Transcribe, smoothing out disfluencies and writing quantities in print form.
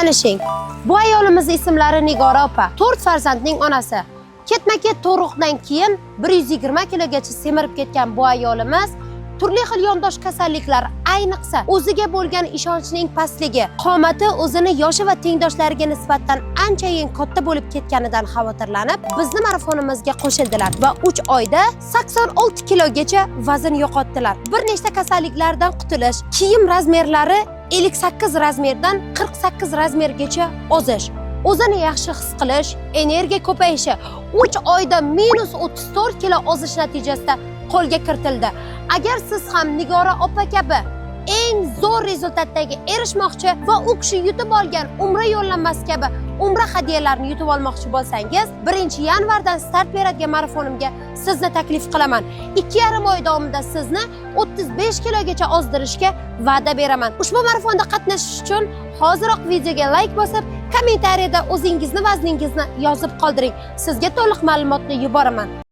Tanishing. Bu ayolimiz ismlari Nigora opa. 4 farzandning onasi. Ketma-ket tug'ruqdan keyin 120 kilogacha semirib ketgan bu ayolimiz turli xil yondosh kasalliklar, ayniqsa o'ziga bo'lgan ishonchning pastligi, qomati o'zini yoshi va tengdoshlariga nisbatan anchayin katta bo'lib ketganidan xavotirlanib, bizni marafonimizga qo'shildilar va 3 oyda 86 kilogacha vazn yo'qotdilar. Bir nechta kasalliklardan qutulish, kiyim razmerlari 58 razmerdan 48 razmergacha ozish, o'zini yaxshi his qilish, energiya ko'payishi 3 oyda minus 34 kilo ozish natijasida qo'lga kiritildi. Agar siz ham Nigora opa kabi eng zo'r rezultatlarga erishmoqchi va u kishi yutib olgan umra yo'llanmasi kabi umra hadiyalarini yutib olmoqchi bo'lsangiz, 1-yanvardan start beradigan marafonimga sizni taklif qilaman. 2,5 oy davomida sizni 35 kilogacha ozdirishga va'da beraman. Ushbu marafonda qatnashish uchun hoziroq videoga like bosib, kommentariyada o'zingizni vazningizni yozib qoldiring. Sizga to'liq ma'lumotni yuboraman.